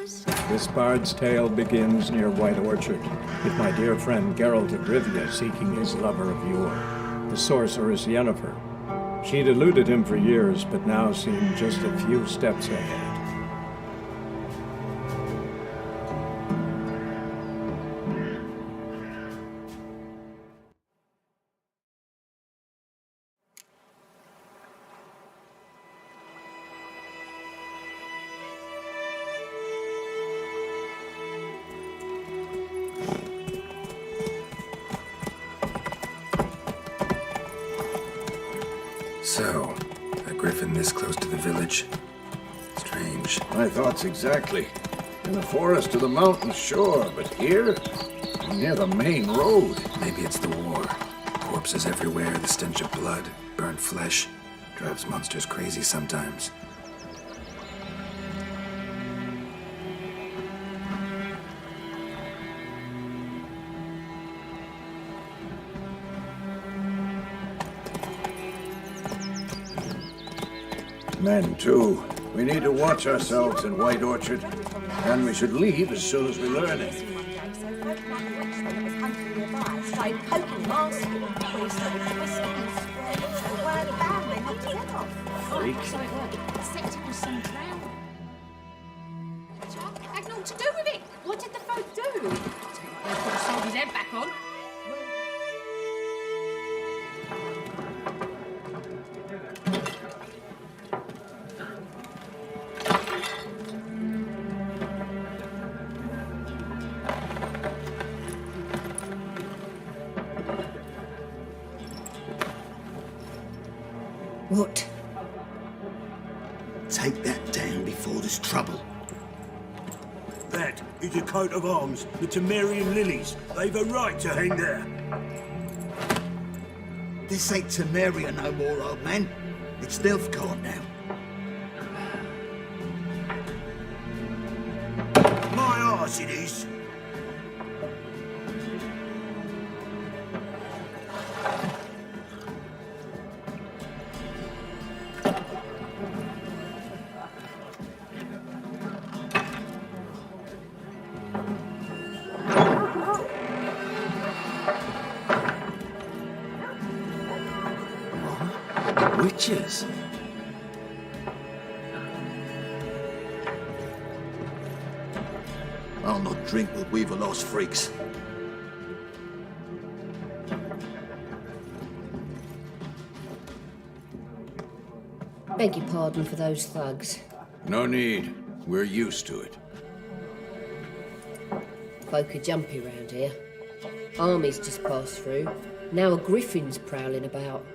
This bard's tale begins near White Orchard, with my dear friend Geralt of Rivia seeking his lover of yore, the sorceress Yennefer. She'd eluded him for years, but now seemed just a few steps ahead. So, a griffin this close to the village? Strange. My thoughts exactly. In the forest to the mountains, sure, but here? Near the main road. Maybe it's the war. Corpses everywhere, the stench of blood, burnt flesh. Drives monsters crazy sometimes. Men, too. We need to watch ourselves in White Orchard. And we should leave as soon as we learn it. Freaks. Had nothing to do with it. What did the folk do? They put the soldier's head back on. What? Take that down before there's trouble. That is a coat of arms, the Temerian lilies. They've a right to hang there. This ain't Temeria no more, old man. It's Nilfgaard now. My arse it is. Witches? I'll not drink with weaver-lost freaks. Beg your pardon for those thugs. No need. We're used to it. Folk are jumpy round here. Armies just passed through. Now a griffin's prowling about.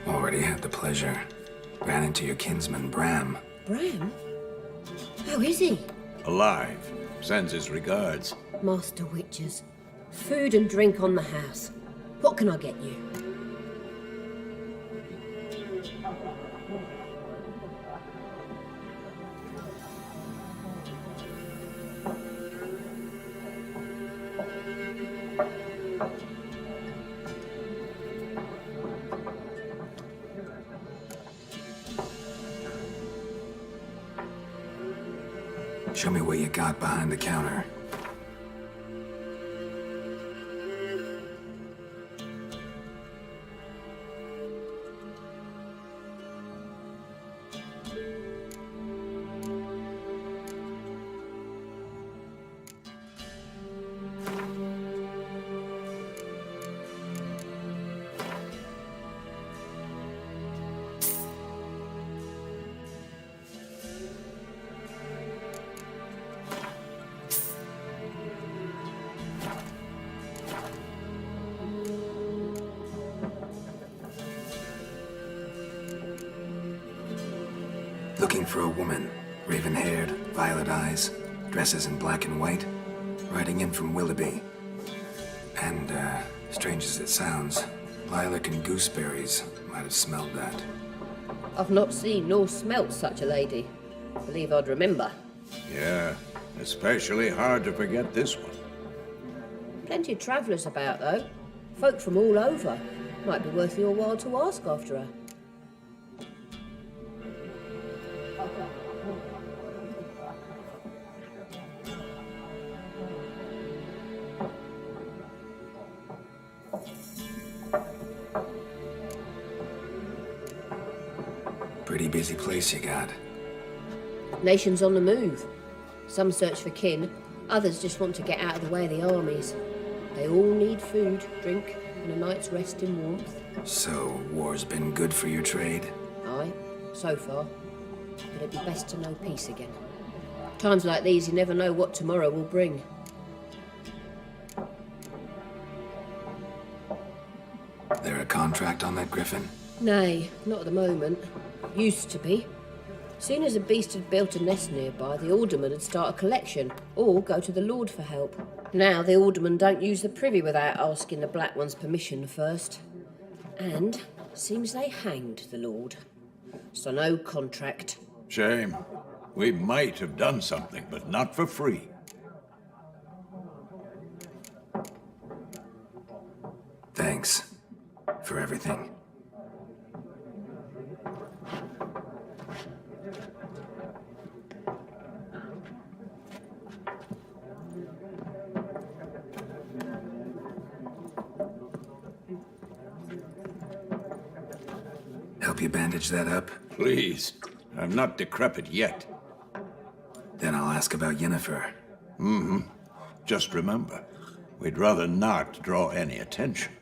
Already had the pleasure. Ran into your kinsman, Bram. Bram? How is he? Alive. Sends his regards. Master Witchers. Food and drink on the house. What can I get you? Show me what you got behind the counter. Looking for a woman, raven-haired, violet eyes, dresses in black and white, riding in from Willoughby. And, strange as it sounds, lilac and gooseberries might have smelled that. I've not seen nor smelt such a lady. Believe I'd remember. Yeah, especially hard to forget this one. Plenty of travellers about, though. Folk from all over. Might be worth your while to ask after her. Pretty busy place you got. Nations on the move. Some search for kin, others just want to get out of the way of the armies. They all need food, drink, and a night's rest in warmth. So, war's been good for your trade? Aye, so far. But it'd be best to know peace again. Times like these, you never know what tomorrow will bring. There a contract on that griffin? Nay, not at the moment. Used to be. Soon as a beast had built a nest nearby, the alderman would start a collection, or go to the Lord for help. Now the alderman don't use the privy without asking the Black One's permission first. And seems they hanged the Lord. So no contract. Shame. We might have done something, but not for free. Thanks for everything. Help you bandage that up? Please. I'm not decrepit yet. Then I'll ask about Yennefer. Just remember, we'd rather not draw any attention.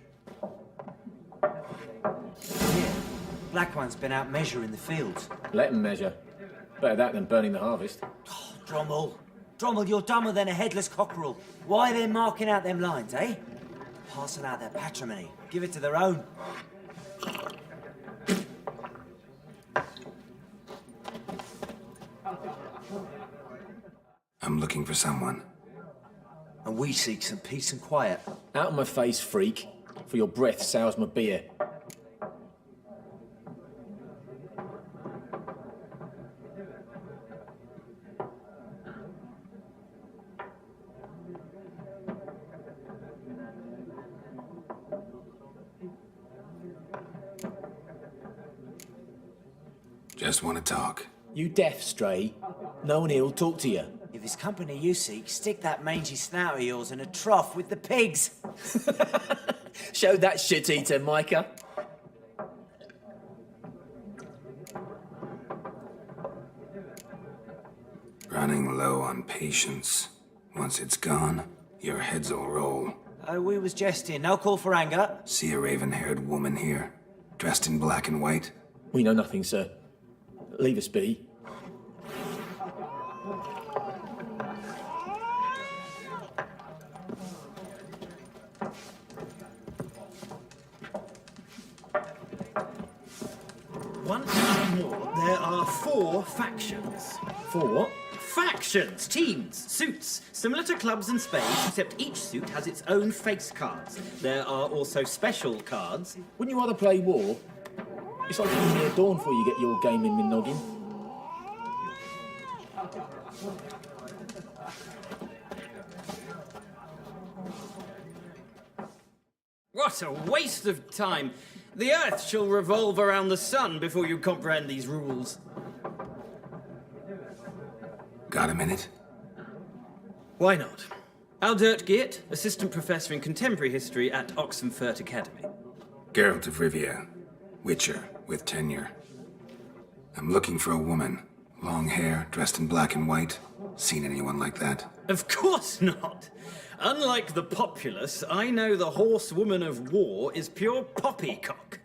Black One's been out measuring the fields. Let him measure. Better that than burning the harvest. Oh, Drommel, you're dumber than a headless cockerel. Why they marking out them lines, eh? Passing out their patrimony. Give it to their own. I'm looking for someone. And we seek some peace and quiet. Out of my face, freak. For your breath sours my beer. Just want to talk. You deaf, Stray? No one here'll talk to you. If it's company you seek, stick that mangy snout of yours in a trough with the pigs. Show that shit-eater, Micah. Running low on patience. Once it's gone, your heads'll roll. Oh, we was jesting. No call for anger. See a raven-haired woman here, dressed in black and white? We know nothing, sir. Leave us be. Once more, there are 4 factions. 4 what? Factions, teams, suits, similar to clubs and spades, except each suit has its own face cards. There are also special cards. Wouldn't you rather play war? It's like being near dawn before you get your game in with noggin. What a waste of time! The Earth shall revolve around the sun before you comprehend these rules. Got a minute? Why not? Yrden, Assistant Professor in Contemporary History at Oxenfurt Academy. Geralt of Rivia, Witcher with tenure. I'm looking for a woman. Long hair, dressed in black and white. Seen anyone like that? Of course not! Unlike the populace, I know the horsewoman of war is pure poppycock.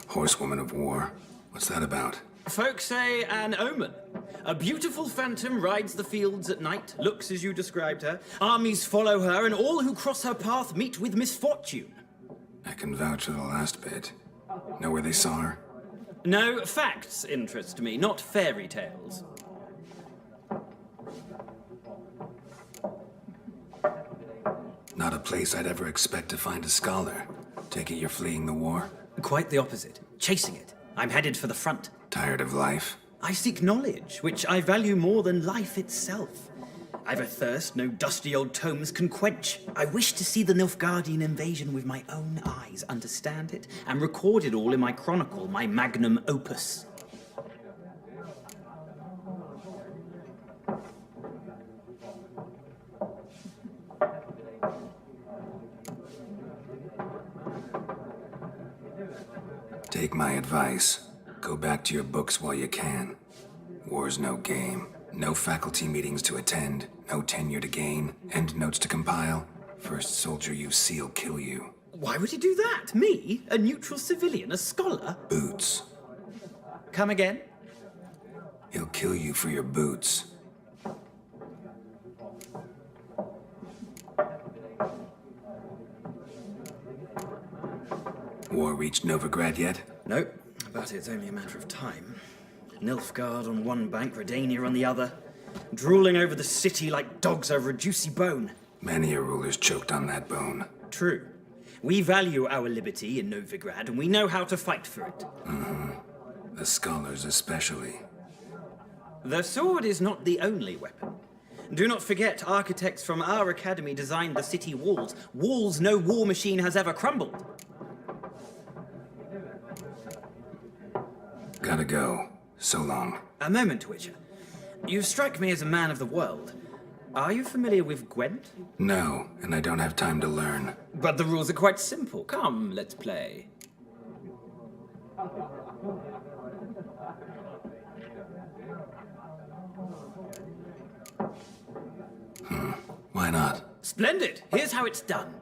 Horsewoman of war? What's that about? Folk say an omen. A beautiful phantom rides the fields at night, looks as you described her. Armies follow her, and all who cross her path meet with misfortune. I can vouch for the last bit. Know where they saw her? No, facts interest me, not fairy tales. Not a place I'd ever expect to find a scholar. Take it you're fleeing the war? Quite the opposite. Chasing it. I'm headed for the front. Tired of life? I seek knowledge, which I value more than life itself. I've a thirst no dusty old tomes can quench. I wish to see the Nilfgaardian invasion with my own eyes, understand it, and record it all in my chronicle, my magnum opus. Take my advice. Go back to your books while you can. War's no game. No faculty meetings to attend, no tenure to gain, end notes to compile. First soldier you see will kill you. Why would he do that? Me? A neutral civilian? A scholar? Boots. Come again? He'll kill you for your boots. War reached Novigrad yet? Nope, but it's only a matter of time. Nilfgaard on one bank, Redania on the other, drooling over the city like dogs over a juicy bone. Many a ruler's choked on that bone. True. We value our liberty in Novigrad, and we know how to fight for it. The scholars especially. The sword is not the only weapon. Do not forget, architects from our academy designed the city walls. Walls no war machine has ever crumbled. Gotta go. So long. A moment, Witcher. You strike me as a man of the world. Are you familiar with Gwent? No, and I don't have time to learn. But the rules are quite simple. Come, let's play. Why not? Splendid! Here's how it's done.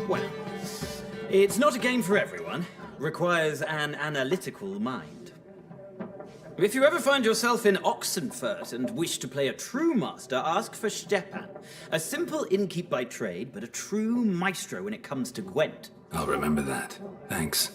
Well, it's not a game for everyone. Requires an analytical mind. If you ever find yourself in Oxenfurt and wish to play a true master, ask for Stepan. A simple innkeep by trade, but a true maestro when it comes to Gwent. I'll remember that. Thanks.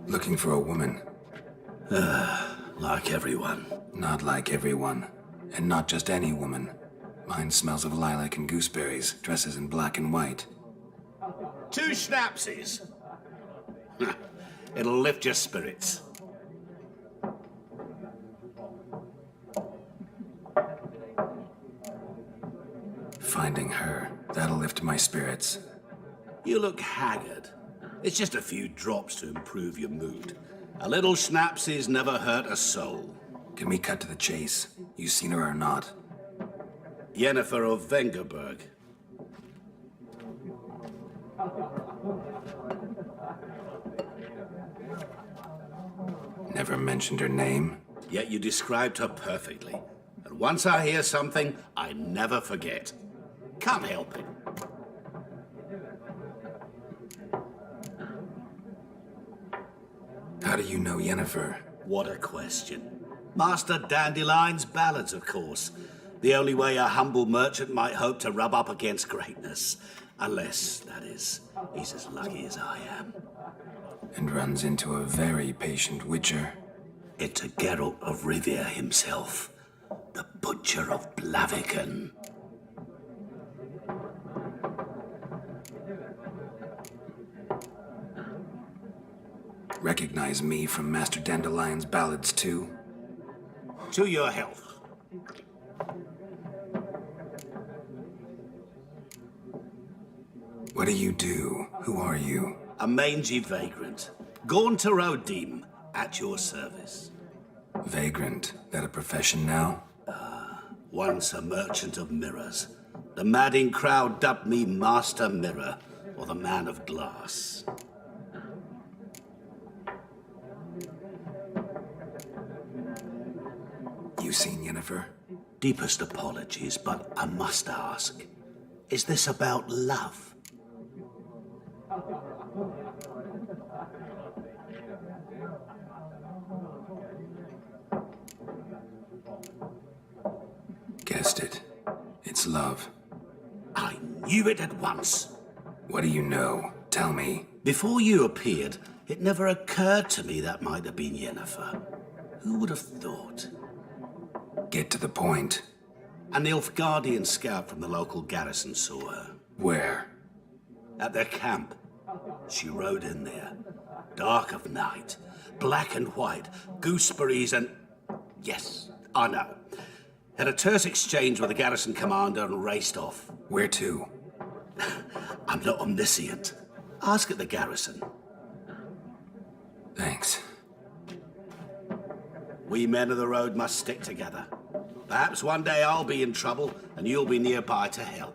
Looking for a woman. Like everyone. Not like everyone. And not just any woman. Mine smells of lilac and gooseberries, dresses in black and white. 2 schnapsies. It'll lift your spirits. Finding her, that'll lift my spirits. You look haggard. It's just a few drops to improve your mood. A little schnapsies never hurt a soul. Can we cut to the chase? You seen her or not? Yennefer of Vengerberg. Never mentioned her name? Yet you described her perfectly. And once I hear something, I never forget. Can't help it. How do you know Yennefer? What a question. Master Dandelion's ballads, of course. The only way a humble merchant might hope to rub up against greatness. Unless, that is, he's as lucky as I am. And runs into a very patient Witcher. It's a Geralt of Rivia himself. The Butcher of Blaviken. Recognize me from Master Dandelion's ballads, too? To your health. What do you do? Who are you? A mangy vagrant. Gone to Rodim, at your service. Vagrant? That a profession now? Once a merchant of mirrors. The madding crowd dubbed me Master Mirror, or the Man of Glass. You seen Yennefer? Deepest apologies, but I must ask. Is this about love? Guessed it. It's love. I knew it at once. What do you know? Tell me. Before you appeared, it never occurred to me that might have been Yennefer. Who would have thought? Get to the point. An Nilfgaardian scout from the local garrison saw her. Where? At their camp. She rode in there. Dark of night. Black and white. Gooseberries and... Yes, I know. Had a terse exchange with the garrison commander and raced off. Where to? I'm not omniscient. Ask at the garrison. Thanks. We men of the road must stick together. Perhaps one day I'll be in trouble and you'll be nearby to help.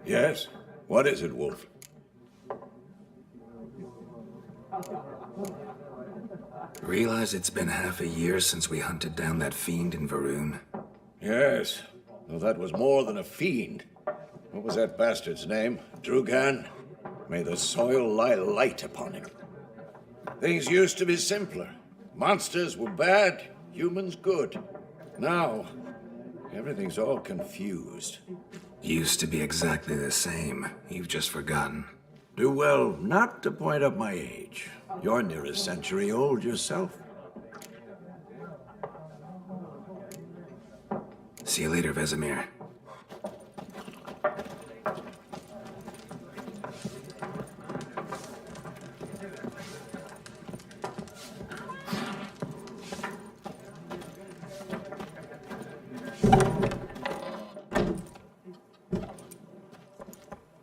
Yes? What is it, Wolf? Realize it's been half a year since we hunted down that fiend in Varun? Yes. Though that was more than a fiend. What was that bastard's name? Drugan? May the soil lie light upon him. Things used to be simpler. Monsters were bad, humans good. Now, everything's all confused. Used to be exactly the same. You've just forgotten. Do well not to point up my age. You're near a century old yourself. See you later, Vesemir.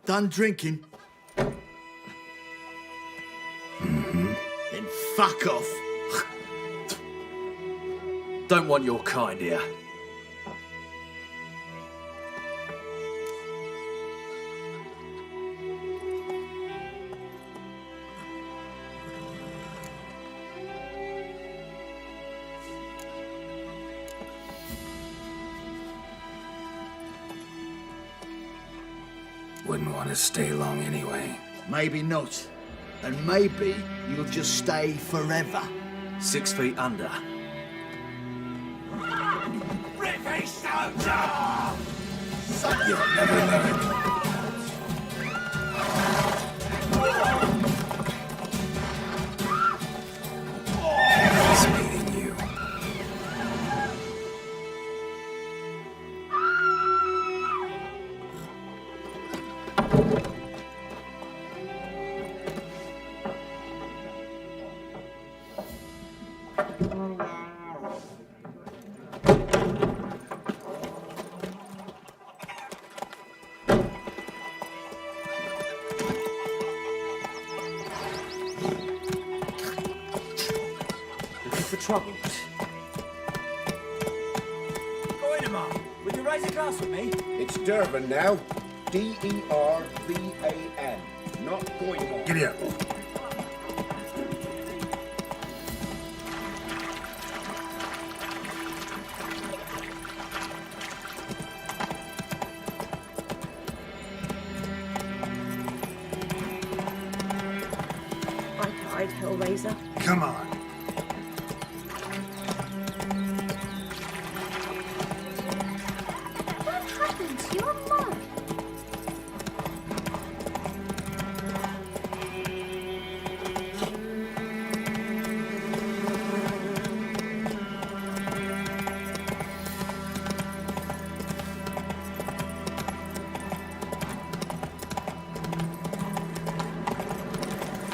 Done drinking? Then fuck off. Don't want your kind here. Wouldn't want to stay long anyway. Maybe not. And maybe you'll just stay forever. 6 feet under. You'll never learn. Nice meeting you. Trouble. Go in, Mark. Will you raise a glass with me? It's Durban now. D-E-R-B-A-N. Not going on. Giddy up. I cried, Hellraiser. Come on. What happened to your mum?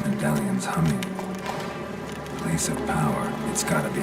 Medallion's humming. Place of power, it's gotta be.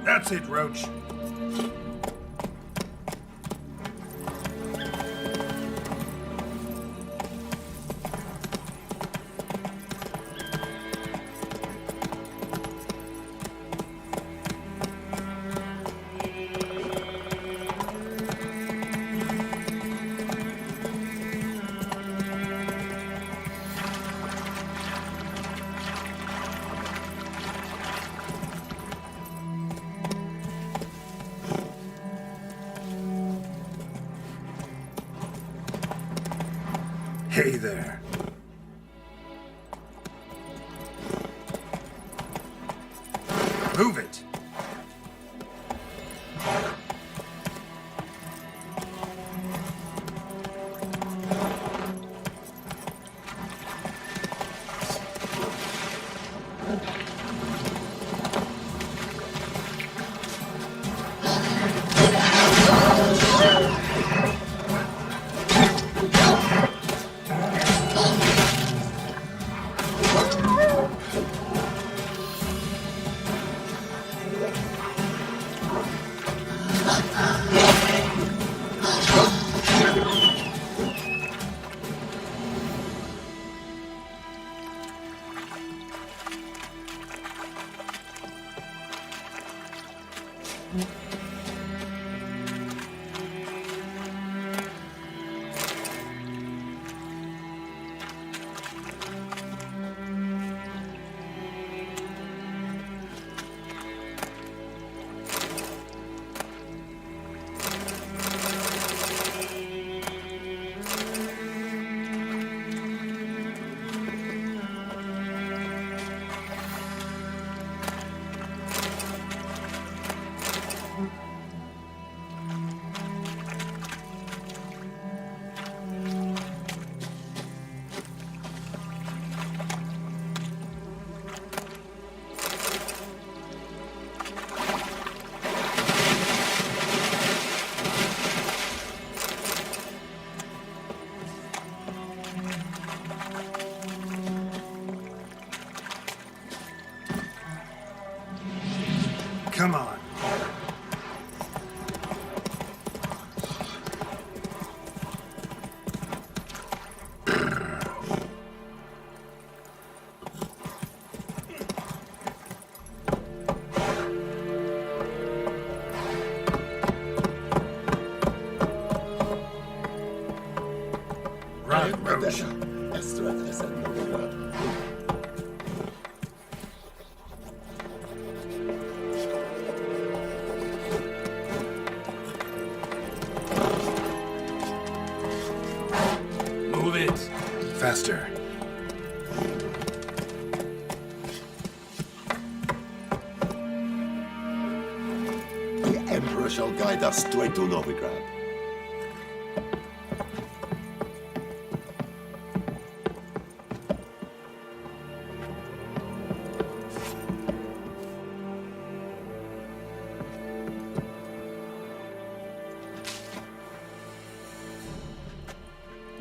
That's it, Roach. Hey there. Move it. Come on. Move it. Faster. The Emperor shall guide us straight to Novigrad.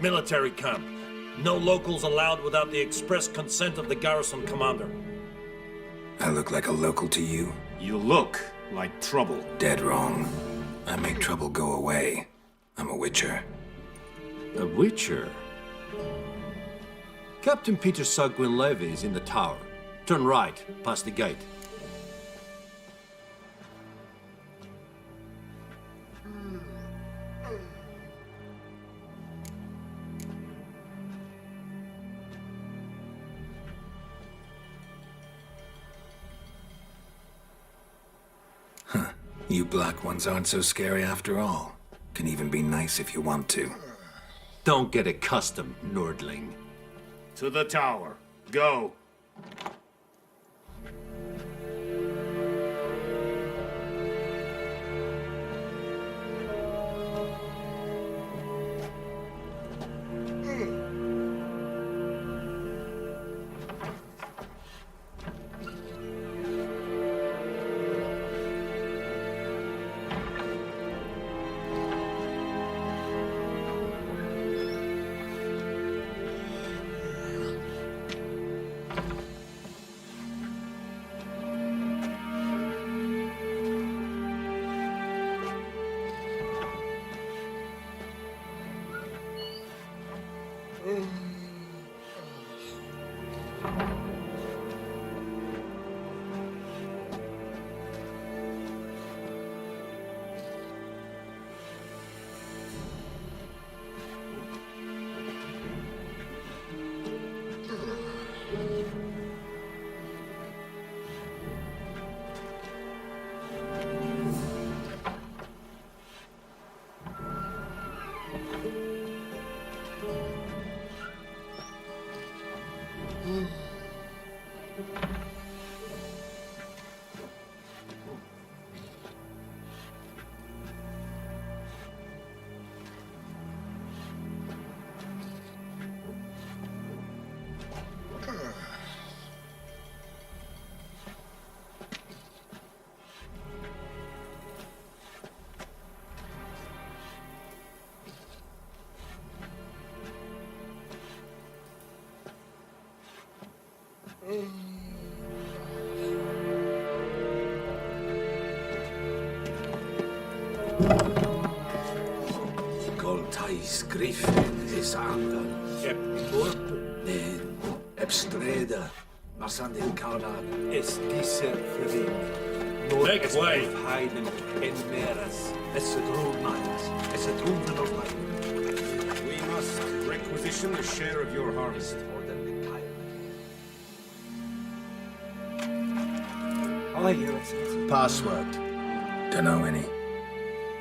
Military camp. No locals allowed without the express consent of the garrison commander. I look like a local to you? You look like trouble. Dead wrong. I make trouble go away. I'm a Witcher. A Witcher? Captain Peter Sagwin Levy is in the tower. Turn right, past the gate. You black ones aren't so scary after all. Can even be nice if you want to. Don't get accustomed, Nordling. To the tower. Go. Goltais Griffin is ander. Ep Burp. Ne Epstreda. Masandil Karnad. Es dice Flavin. Make way! We must requisition a share of your harvest. Aye, Your Excellency. Password. Dunno any.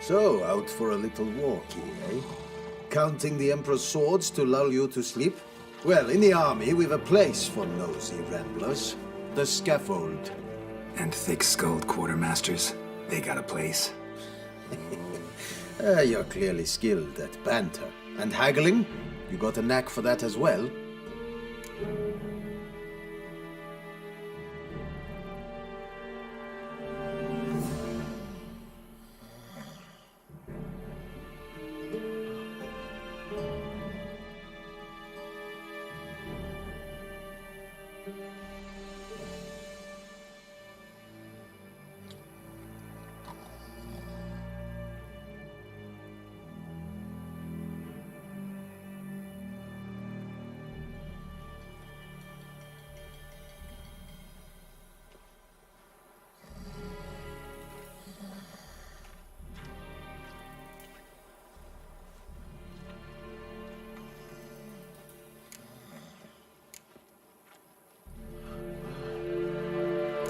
So, out for a little walkie, eh? Counting the Emperor's swords to lull you to sleep? Well, in the army, we've a place for nosy ramblers. The scaffold. And thick-skulled quartermasters, they got a place. You're clearly skilled at banter. And haggling? You got a knack for that as well?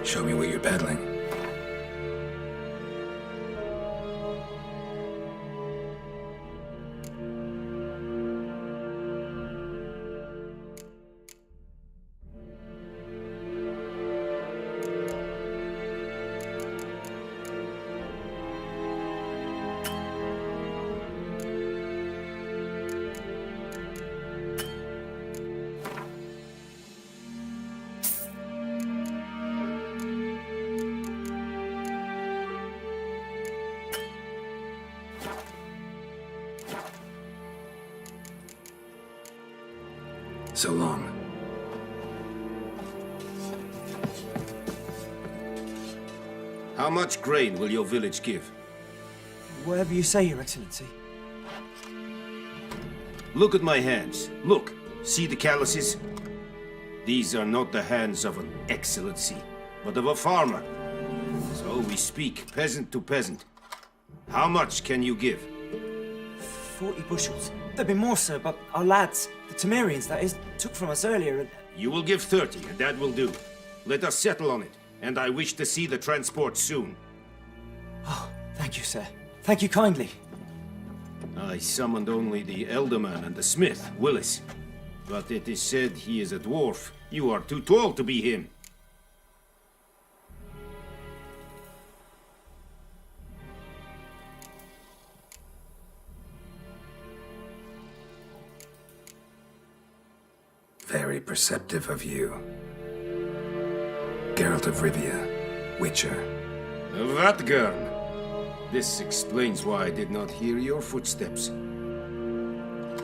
Show me what you're peddling. So long. How much grain will your village give? Whatever you say, Your Excellency. Look at my hands. Look. See the calluses? These are not the hands of an excellency, but of a farmer. So we speak peasant to peasant. How much can you give? 40 bushels. There'd be more, sir, but our lads, the Temerians, that is, took from us earlier and... You will give 30, and that will do. Let us settle on it, and I wish to see the transport soon. Oh, thank you, sir. Thank you kindly. I summoned only the Elderman and the smith, Willis. But it is said he is a dwarf. You are too tall to be him. Very perceptive of you. Geralt of Rivia, Witcher. Vatgern! This explains why I did not hear your footsteps.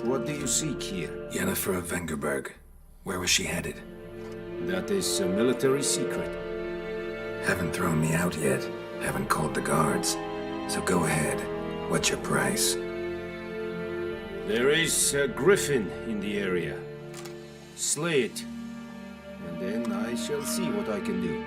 What do you seek here? Yennefer of Vengerberg. Where was she headed? That is a military secret. Haven't thrown me out yet. Haven't called the guards. So go ahead. What's your price? There is a griffin in the area. Slay it, and then I shall see what I can do.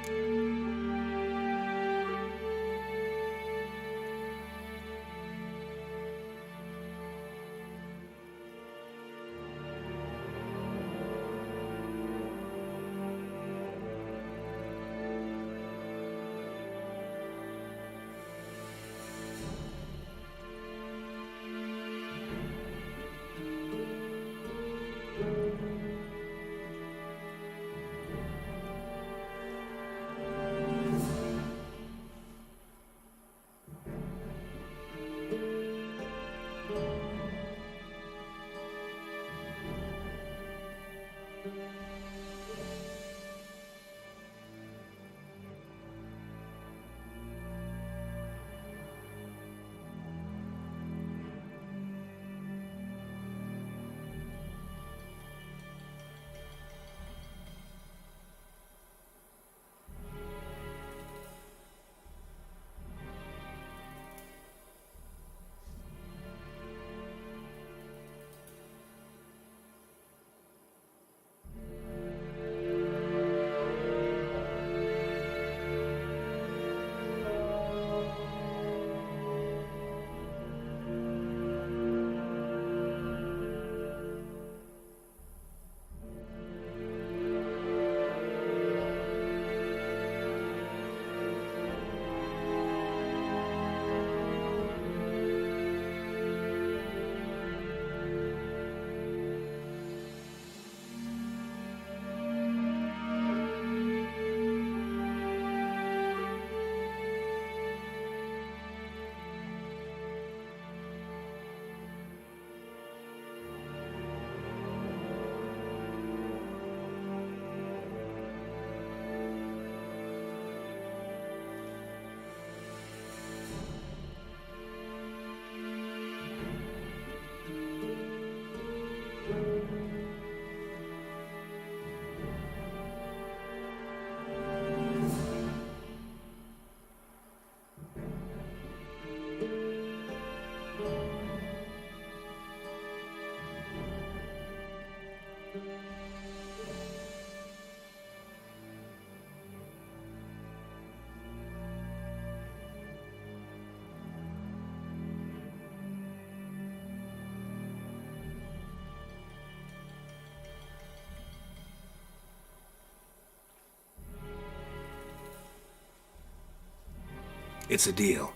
It's a deal.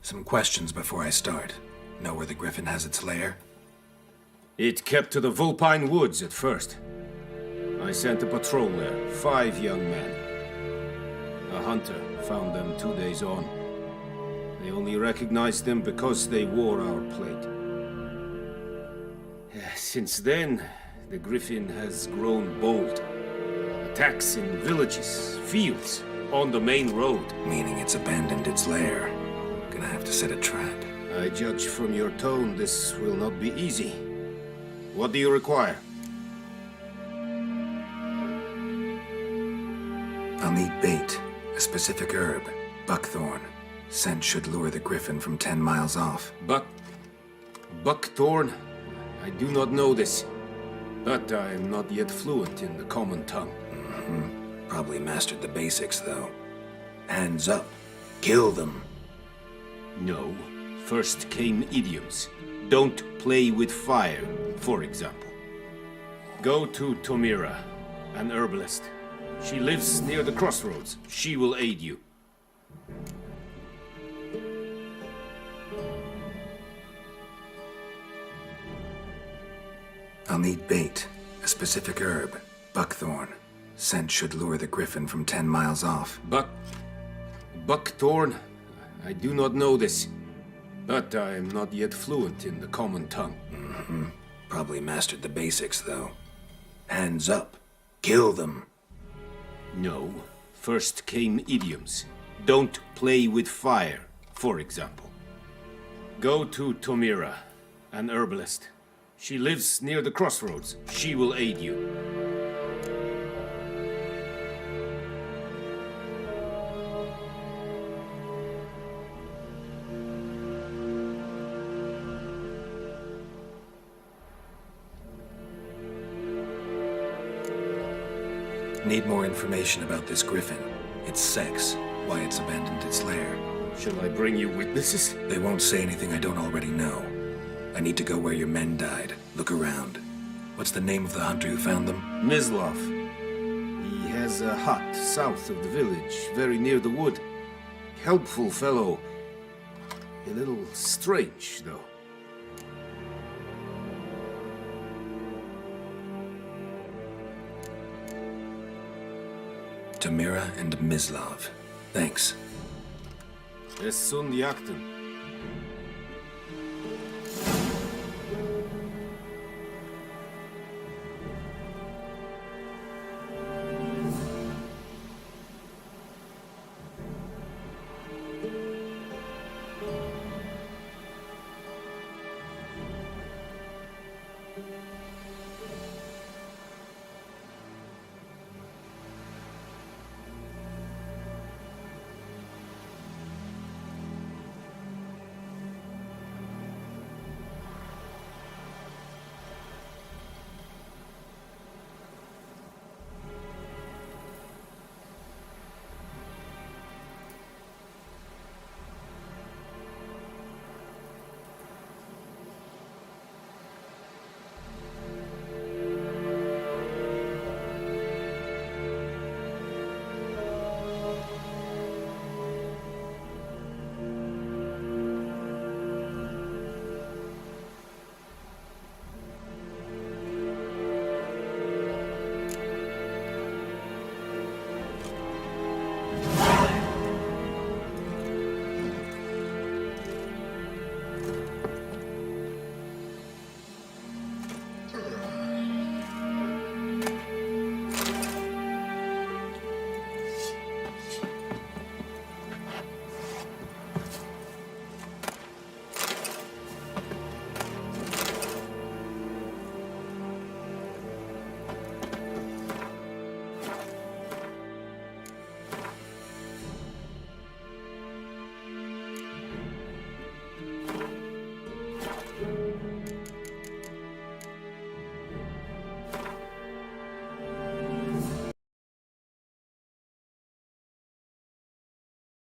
Some questions before I start. Know where the griffin has its lair? It kept to the Vulpine Woods at first. I sent a patrol there, 5 young men. A hunter found them 2 days on. They only recognized them because they wore our plate. Since then, the griffin has grown bold. Attacks in villages, fields, on the main road. Meaning it's abandoned its lair. Gonna have to set a trap. I judge from your tone this will not be easy. What do you require? I'll need bait, a specific herb, buckthorn. Scent should lure the griffin from 10 miles off. Buckthorn? I do not know this, but I am not yet fluent in the common tongue. Probably mastered the basics, though. Hands up. Kill them. No. First came idioms. Don't play with fire, for example. Go to Tomira, an herbalist. She lives near the crossroads. She will aid you. I'll need bait, a specific herb, buckthorn. Scent should lure the griffin from 10 miles off. Buckthorn? I do not know this, but I am not yet fluent in the common tongue. Probably mastered the basics, though. Hands up. Kill them. No. First came idioms. Don't play with fire, for example. Go to Tomira, an herbalist. She lives near the crossroads. She will aid you. Need more information about this griffin. Its sex, why it's abandoned its lair. Shall I bring you witnesses? They won't say anything I don't already know. I need to go where your men died. Look around. What's the name of the hunter who found them? Mislav. He has a hut south of the village, very near the wood. Helpful fellow. A little strange, though. Tomira and Mislav. Thanks. Es sun jakten.